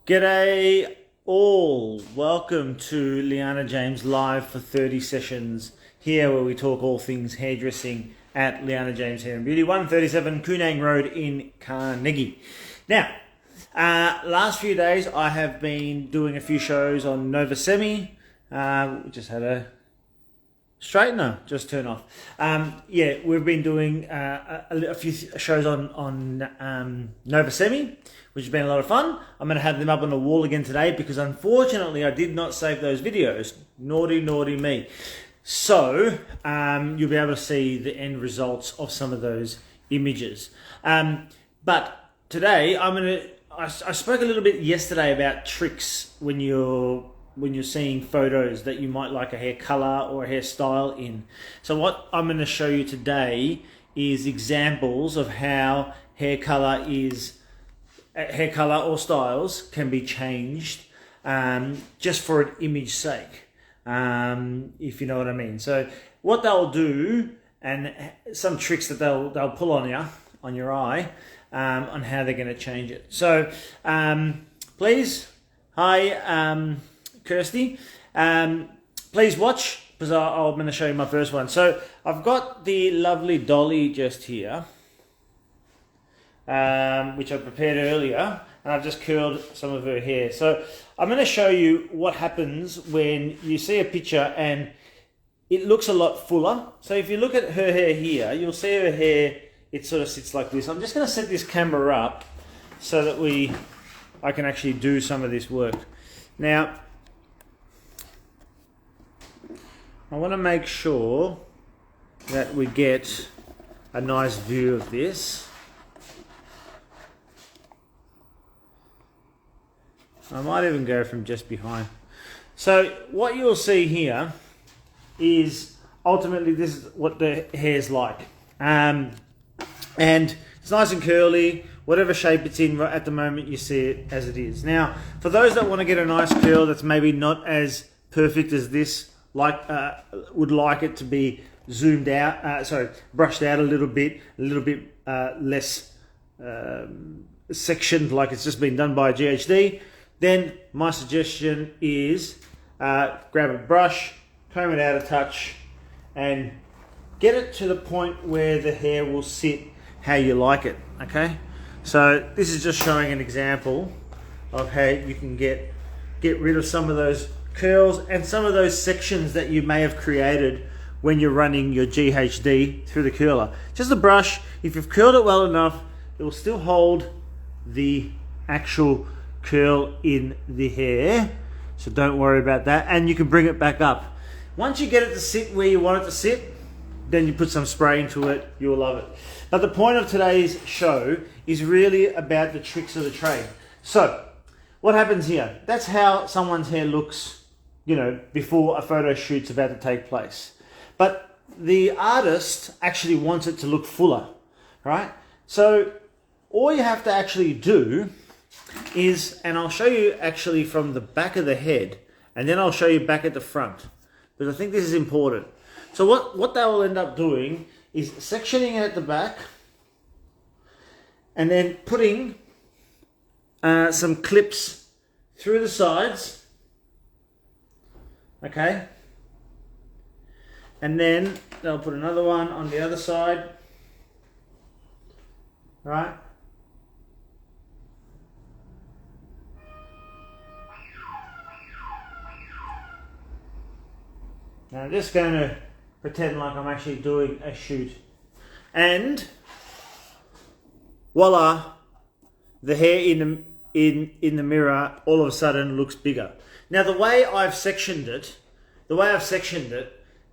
G'day all, welcome to Liana James Live for 30 sessions, here where we talk all things hairdressing at Liana James Hair and Beauty, 137 Kunang Road in Carnegie. Now, last few days I have been doing a few shows on Nova Semi. We just had a straightener just turn off. Yeah, we've been doing a few shows on Nova Semi, which has been a lot of fun. I'm going to have them up on the wall again today because unfortunately I did not save those videos. Naughty, naughty me. So you'll be able to see the end results of some of those images. But today I spoke a little bit yesterday about tricks when you're seeing photos that you might like a hair color or a hairstyle in. So what I'm going to show you today is examples of how hair color or styles can be changed just for an image sake, if you know what I mean. So what they'll do, and some tricks that they'll pull on you, on your eye, on how they're going to change it. So please, hi Kirsty, please watch because I'm going to show you my first one. So I've got the lovely Dolly just here, which I prepared earlier, and I've just curled some of her hair. So I'm going to show you what happens when you see a picture and it looks a lot fuller. So if you look at her hair here, you'll see her hair, it sort of sits like this. I'm just going to set this camera up so that I can actually do some of this work. Now, I want to make sure that we get a nice view of this. I might even go from just behind. So what you'll see here is ultimately this is what the hair's like. And it's nice and curly, whatever shape it's in at the moment you see it as it is. Now, for those that want to get a nice curl that's maybe not as perfect as this, would like it to be zoomed out, brushed out a little bit less sectioned like it's just been done by a GHD, then my suggestion is grab a brush, comb it out a touch, and get it to the point where the hair will sit how you like it, okay? So this is just showing an example of how you can get rid of some of those curls and some of those sections that you may have created when you're running your GHD through the curler. Just a brush, if you've curled it well enough, it will still hold the actual curl in the hair, so don't worry about that, and you can bring it back up. Once you get it to sit where you want it to sit, then you put some spray into it, you'll love it. But the point of today's show is really about the tricks of the trade. So what happens here? That's how someone's hair looks, you know, before a photo shoot's about to take place. But the artist actually wants it to look fuller, right? So all you have to actually do is, and I'll show you actually from the back of the head, and then I'll show you back at the front, because I think this is important. So what they will end up doing is sectioning it at the back, and then putting some clips through the sides, okay? And then they'll put another one on the other side, right? Now I'm just going to pretend like I'm actually doing a shoot. And voila, the hair in the mirror all of a sudden looks bigger. Now the way I've sectioned it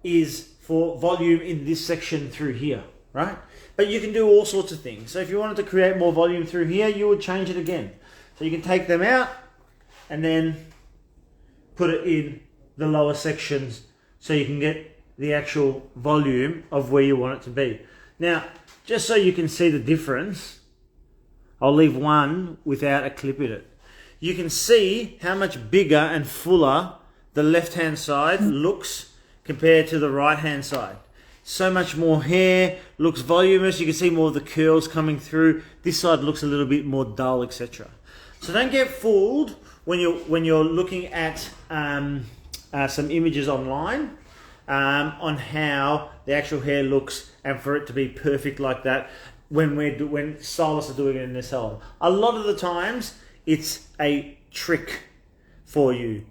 is for volume in this section through here, right? But you can do all sorts of things. So if you wanted to create more volume through here, you would change it again. So you can take them out and then put it in the lower sections so you can get the actual volume of where you want it to be. Now, just so you can see the difference, I'll leave one without a clip in it. You can see how much bigger and fuller the left-hand side looks compared to the right-hand side. So much more hair, looks voluminous, you can see more of the curls coming through. This side looks a little bit more dull, etc. So don't get fooled when you're looking at some images online on how the actual hair looks, and for it to be perfect like that when stylists are doing it in their salon. A lot of the times it's a trick for you.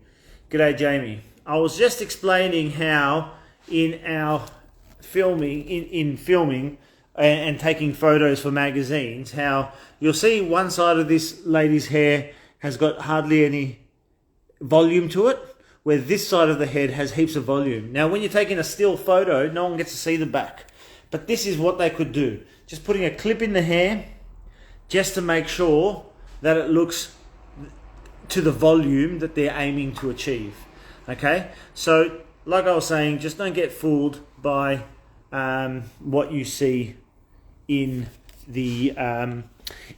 G'day Jamie. I was just explaining how in our filming, in filming and taking photos for magazines, how you'll see one side of this lady's hair has got hardly any volume to it, where this side of the head has heaps of volume. Now, when you're taking a still photo, no one gets to see the back. But this is what they could do. Just putting a clip in the hair, just to make sure that it looks to the volume that they're aiming to achieve. Okay? So, like I was saying, just don't get fooled by what you see in the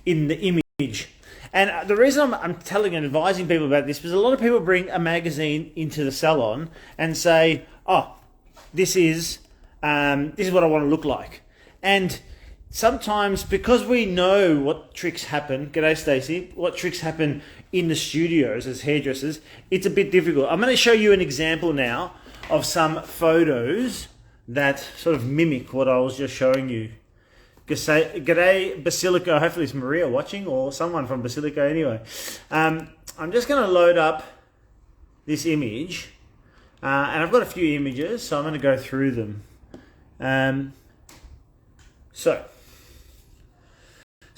image. And the reason I'm telling and advising people about this is a lot of people bring a magazine into the salon and say, "Oh, this is what I want to look like." And sometimes, because we know what tricks happen, g'day Stacey, what tricks happen in the studios as hairdressers, it's a bit difficult. I'm going to show you an example now of some photos that sort of mimic what I was just showing you. G'day Basilica, hopefully it's Maria watching, or someone from Basilica anyway. I'm just going to load up this image, and I've got a few images, so I'm going to go through them. So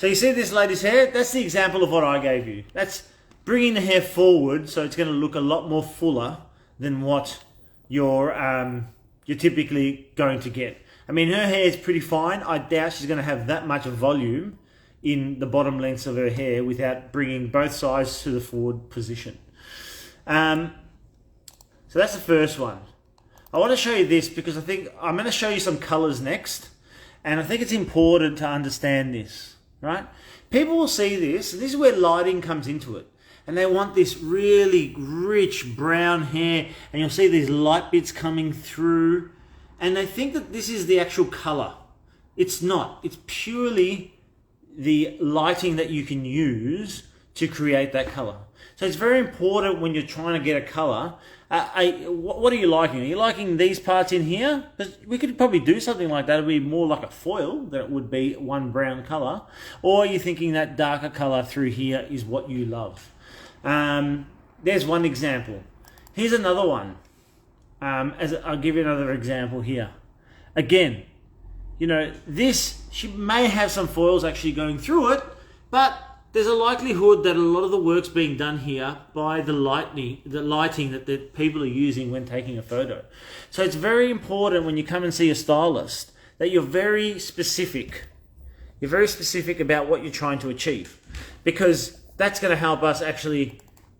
you see this lady's hair? That's the example of what I gave you. That's bringing the hair forward, so it's going to look a lot more fuller than what you're typically going to get. I mean, her hair is pretty fine. I doubt she's going to have that much volume in the bottom lengths of her hair without bringing both sides to the forward position. So that's the first one. I want to show you this because I think I'm going to show you some colors next. And I think it's important to understand this, right? People will see this. This is where lighting comes into it. And they want this really rich brown hair. And you'll see these light bits coming through. And they think that this is the actual color. It's not. It's purely the lighting that you can use to create that color. So it's very important when you're trying to get a color. What are you liking? Are you liking these parts in here? Because we could probably do something like that. It would be more like a foil than it would be one brown color. Or are you thinking that darker color through here is what you love? There's one example. Here's another one. I'll give you another example here. Again, you know, this, she may have some foils actually going through it, but there's a likelihood that a lot of the work's being done here by the lighting that the people are using when taking a photo. So it's very important when you come and see a stylist that you're very specific. You're very specific about what you're trying to achieve, because that's going to help us actually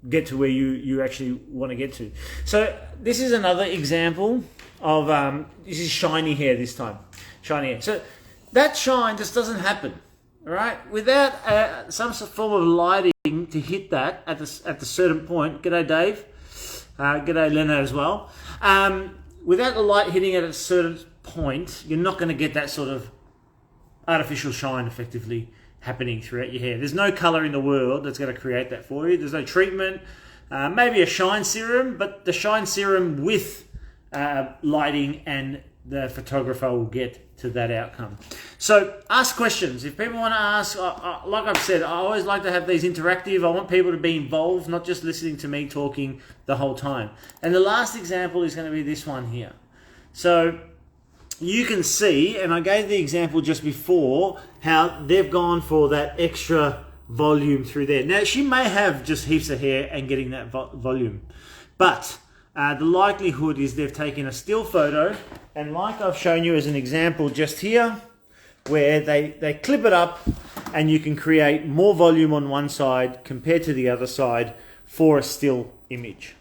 get to where you actually want to get to. So this is another example of this is shiny hair this time. Shiny hair. So that shine just doesn't happen, all right? Without some form of lighting to hit that at the certain point. G'day Dave. G'day Lena as well. Without the light hitting at a certain point, you're not going to get that sort of artificial shine effectively happening throughout your hair. There's no color in the world that's going to create that for you. There's no treatment, maybe a shine serum, but the shine serum with lighting and the photographer will get to that outcome. So ask questions. If people want to ask, like I've said, I always like to have these interactive. I want people to be involved, not just listening to me talking the whole time. And the last example is going to be this one here. So you can see, and I gave the example just before, how they've gone for that extra volume through there. Now, she may have just heaps of hair and getting that volume, but the likelihood is they've taken a still photo, and like I've shown you as an example just here, where they clip it up, and you can create more volume on one side compared to the other side for a still image.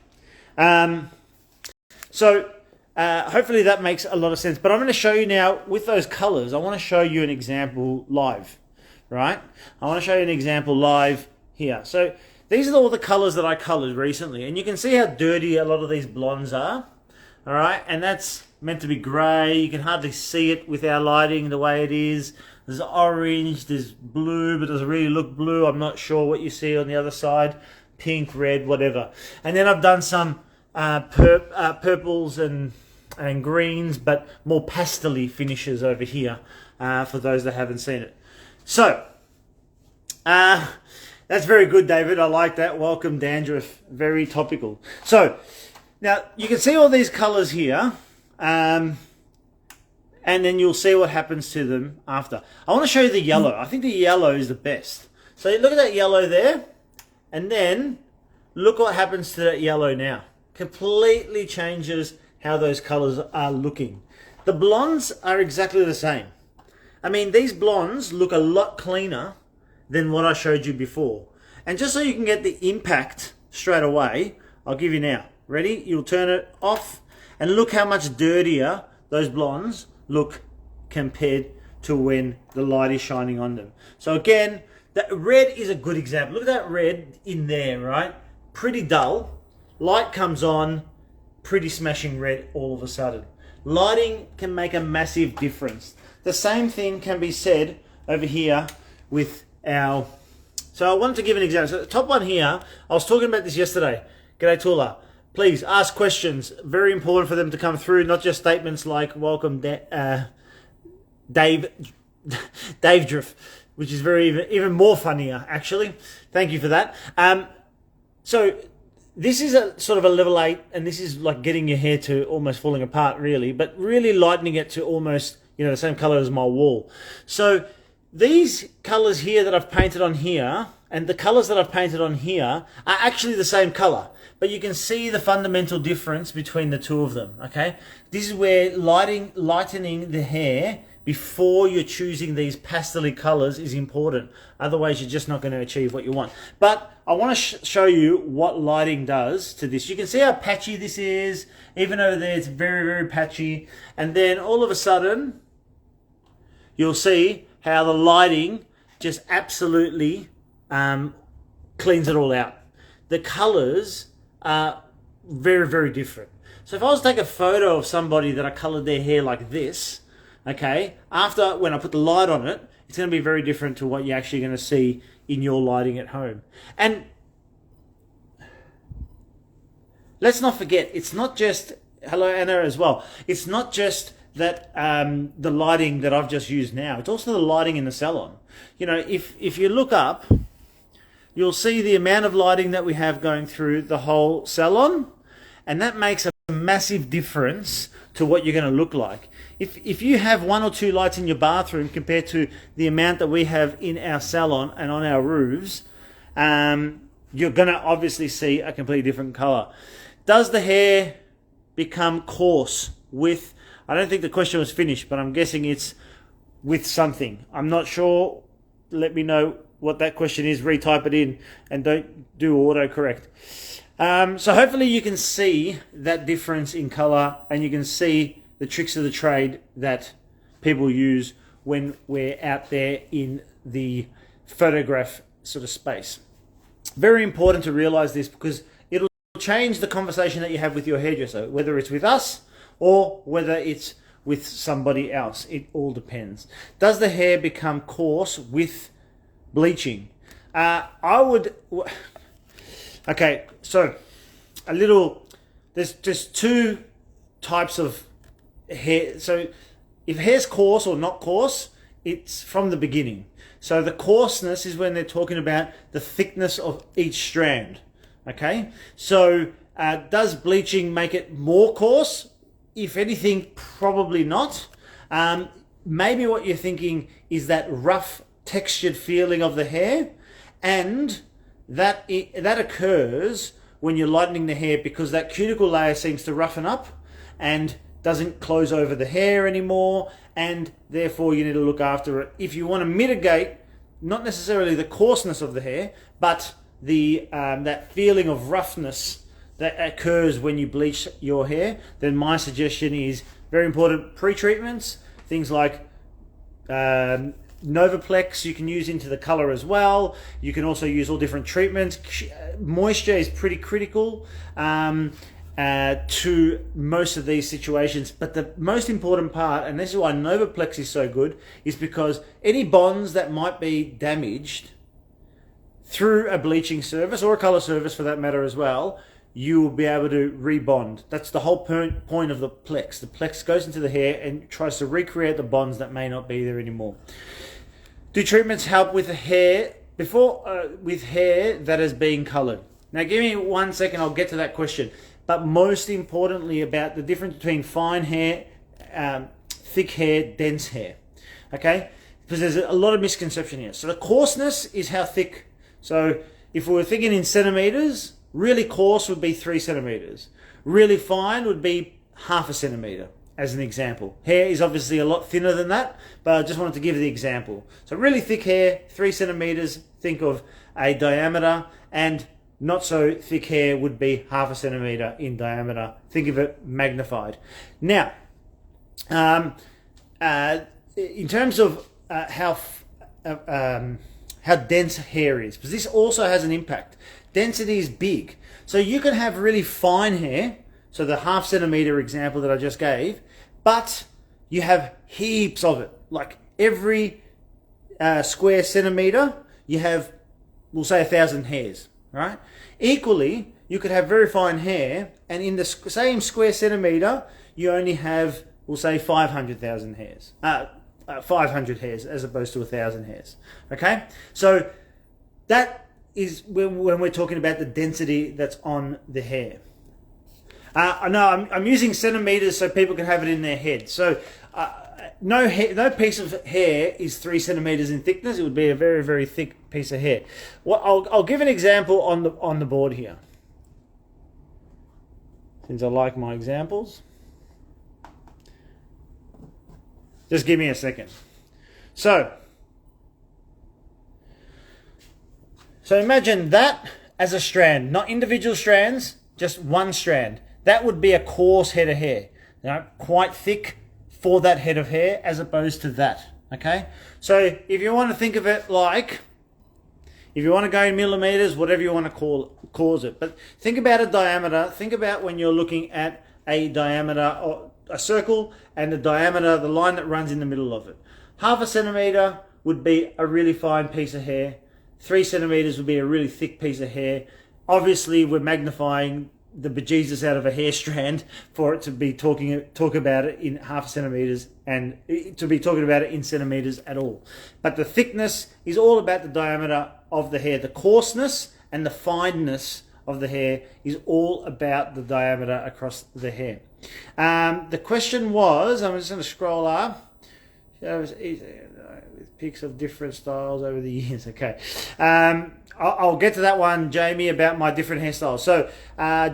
Hopefully that makes a lot of sense. But I'm going to show you now with those colors. I want to show you an example live, right? I want to show you an example live here. So these are all the colors that I colored recently. And you can see how dirty a lot of these blondes are, all right? And that's meant to be grey. You can hardly see it with our lighting the way it is. There's orange, there's blue, but it doesn't really look blue. I'm not sure what you see on the other side. Pink, red, whatever. And then I've done some purples and greens, but more pastel-y finishes over here for those that haven't seen it. So, that's very good, David. I like that. Welcome, Dandruff. Very topical. So, now you can see all these colours here, and then you'll see what happens to them after. I want to show you the yellow. I think the yellow is the best. So look at that yellow there, and then look what happens to that yellow now. Completely changes how those colours are looking. The blondes are exactly the same. I mean, these blondes look a lot cleaner than what I showed you before. And just so you can get the impact straight away, I'll give you now. Ready? You'll turn it off, and look how much dirtier those blondes look compared to when the light is shining on them. So again, that red is a good example. Look at that red in there, right? Pretty dull. Light comes on, pretty smashing red all of a sudden. Lighting can make a massive difference. The same thing can be said over here with our... So I wanted to give an example. So the top one here, I was talking about this yesterday. G'day Tula. Please ask questions. Very important for them to come through, not just statements like welcome Dave Drift, which is even more funnier actually. Thank you for that. So this is a sort of a level 8, and this is like getting your hair to almost falling apart really, but really lightening it to almost, you know, the same color as my wall. So these colors here that I've painted on here and the colors that I've painted on here are actually the same color, but you can see the fundamental difference between the two of them, okay? This is where lightening the hair before you're choosing these pastel-y colors is important. Otherwise, you're just not going to achieve what you want. But I want to show you what lighting does to this. You can see how patchy this is. Even over there, it's very, very patchy. And then all of a sudden, you'll see how the lighting just absolutely cleans it all out. The colors are very, very different. So if I was to take a photo of somebody that I colored their hair like this, okay, after when I put the light on it, it's going to be very different to what you're actually going to see in your lighting at home. And let's not forget, it's not just, hello Anna as well, it's not just that the lighting that I've just used now, it's also the lighting in the salon. You know, if you look up, you'll see the amount of lighting that we have going through the whole salon, and that makes a massive difference to what you're going to look like. If you have 1 or 2 lights in your bathroom compared to the amount that we have in our salon and on our roofs, you're going to obviously see a completely different color. Does the hair become coarse with, I don't think the question was finished, but I'm guessing it's with something. I'm not sure. Let me know what that question is. Retype it in and don't do autocorrect. So hopefully you can see that difference in color, and you can see the tricks of the trade that people use when we're out there in the photograph sort of space. Very important to realize this, because it'll change the conversation that you have with your hairdresser, whether it's with us or whether it's with somebody else. It all depends. Does the hair become coarse with bleaching? Okay, so there's just 2 types of hair. So if hair's coarse or not coarse, it's from the beginning. So the coarseness is when they're talking about the thickness of each strand. Okay, so does bleaching make it more coarse? If anything, probably not. Maybe what you're thinking is that rough textured feeling of the hair, and that occurs when you're lightening the hair, because that cuticle layer seems to roughen up and doesn't close over the hair anymore, and therefore you need to look after it. If you want to mitigate, not necessarily the coarseness of the hair, but the that feeling of roughness that occurs when you bleach your hair, then my suggestion is very important pre-treatments, things like Novaplex you can use into the color as well. You can also use all different treatments. Moisture is pretty critical. to most of these situations. But the most important part, and this is why Novaplex is so good, is because any bonds that might be damaged through a bleaching service or a color service for that matter as well, you will be able to rebond. That's the whole point of the Plex. The Plex goes into the hair and tries to recreate the bonds that may not be there anymore. Do treatments help with the hair with hair that is being colored? Now give me 1 second, I'll get to that question. But most importantly about the difference between fine hair, thick hair, dense hair. Okay? Because there's a lot of misconception here. So the coarseness is how thick. So if we were thinking in centimeters, really coarse would be 3 centimeters. Really fine would be 0.5 centimeter, as an example. Hair is obviously a lot thinner than that, but I just wanted to give the example. So really thick hair, 3 centimeters, think of a diameter, and not so thick hair would be 0.5 centimeter in diameter. Think of it magnified. Now, in terms of how dense hair is, because this also has an impact. Density is big. So you can have really fine hair, so the 0.5 centimeter example that I just gave, but you have heaps of it. Like every square centimeter, you have, we'll say 1,000 hairs, right? Equally, you could have very fine hair, and in the same square centimeter, you only have, we'll say 500,000 hairs. 500 hairs as opposed to 1,000 hairs. Okay? So that is when we're talking about the density that's on the hair. I know I'm using centimeters so people can have it in their head. So no piece of hair is 3 centimeters in thickness. It would be a very, very thick piece of hair. Well, I'll give an example on the board here, since I like my examples. Just give me a second. So imagine that as a strand, not individual strands, just one strand. That would be a coarse head of hair, quite thick for that head of hair as opposed to that, okay? So if you want to think of it like, if you want to go in millimeters, whatever you want to cause it, but think about a diameter, think about when you're looking at a diameter or a circle and the diameter, the line that runs in the middle of it. 0.5 centimeter would be a really fine piece of hair. 3 centimeters would be a really thick piece of hair. Obviously, we're magnifying the bejesus out of a hair strand for it to be talk about it in 0.5 centimeters and to be talking about it in centimeters at all. But the thickness is all about the diameter of the hair. The coarseness and the fineness of the hair is all about the diameter across the hair. The question was, I'm just going to scroll up. With pics of different styles over the years. Okay. I'll get to that one, Jamie, about my different hairstyles. So,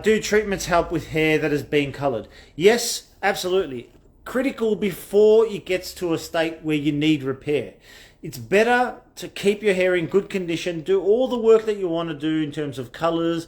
do treatments help with hair that is being coloured? Yes, absolutely. Critical before it gets to a state where you need repair. It's better to keep your hair in good condition, do all the work that you want to do in terms of colours,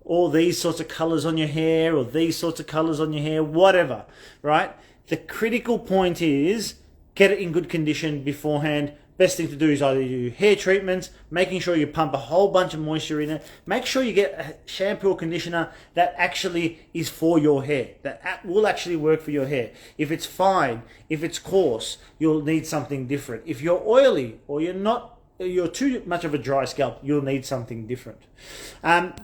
all these sorts of colours on your hair or these sorts of colours on your hair, whatever, right? The critical point is get it in good condition beforehand. Best thing to do is either do hair treatments, making sure you pump a whole bunch of moisture in it. Make sure you get a shampoo or conditioner that actually is for your hair, that will actually work for your hair. If it's fine, if it's coarse, you'll need something different. If you're oily or you're too much of a dry scalp, you'll need something different.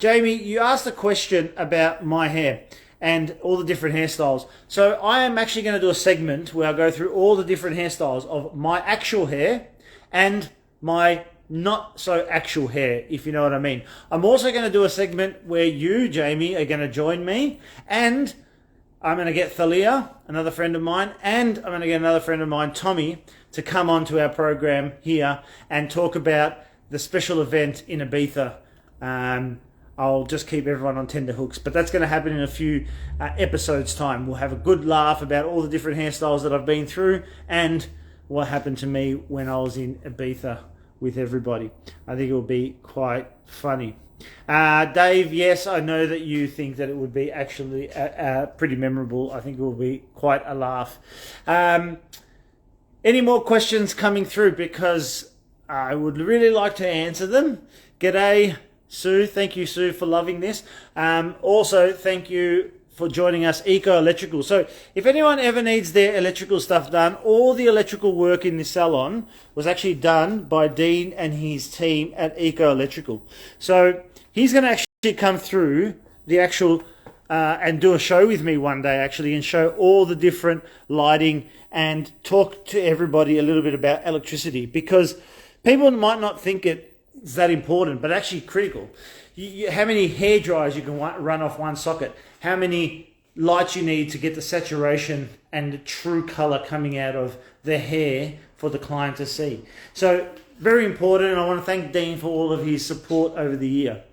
Jamie, you asked a question about my hair and all the different hairstyles. So I am actually going to do a segment where I go through all the different hairstyles of my actual hair and my not so actual hair, if you know what I mean. I'm also going to do a segment where you, Jamie, are going to join me, and I'm going to get Thalia, another friend of mine, and I'm going to get another friend of mine, Tommy, to come on to our program here and talk about the special event in Ibiza. I'll just keep everyone on tender hooks, but that's going to happen in a few episodes' time. We'll have a good laugh about all the different hairstyles that I've been through and what happened to me when I was in Ibiza with everybody. I think it will be quite funny. Dave, yes, I know that you think that it would be actually pretty memorable. I think it will be quite a laugh. Any more questions coming through? Because I would really like to answer them. G'day, Sue. Thank you, Sue, for loving this. Also, thank you for joining us, Eco Electrical. So if anyone ever needs their electrical stuff done, all the electrical work in the salon was actually done by Dean and his team at Eco Electrical. So he's going to actually come through the actual and do a show with me one day actually, and show all the different lighting and talk to everybody a little bit about electricity, because people might not think it's that important, but actually critical. How many hair dryers you can run off one socket, how many lights you need to get the saturation and the true color coming out of the hair for the client to see. So very important, and I want to thank Dean for all of his support over the year.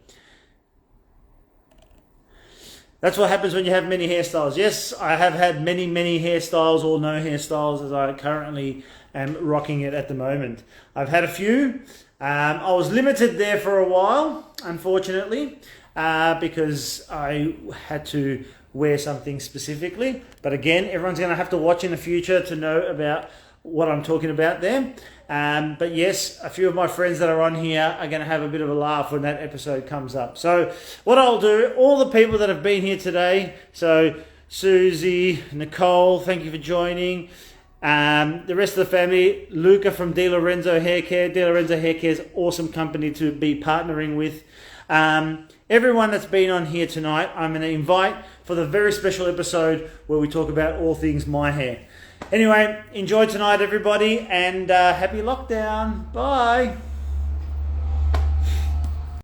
That's what happens when you have many hairstyles. Yes, I have had many hairstyles, or no hairstyles, as I currently am rocking it at the moment. I've had a few. I was limited there for a while, unfortunately, because I had to wear something specifically. But again, everyone's going to have to watch in the future to know about what I'm talking about there. But yes, a few of my friends that are on here are going to have a bit of a laugh when that episode comes up. So what I'll do, all the people that have been here today, so Susie, Nicole, thank you for joining. The rest of the family, Luca from Di Lorenzo Hair Care. Di Lorenzo Hair Care is an awesome company to be partnering with. Everyone that's been on here tonight, I'm going to invite for the very special episode where we talk about all things my hair. Anyway, enjoy tonight, everybody, and happy lockdown. Bye.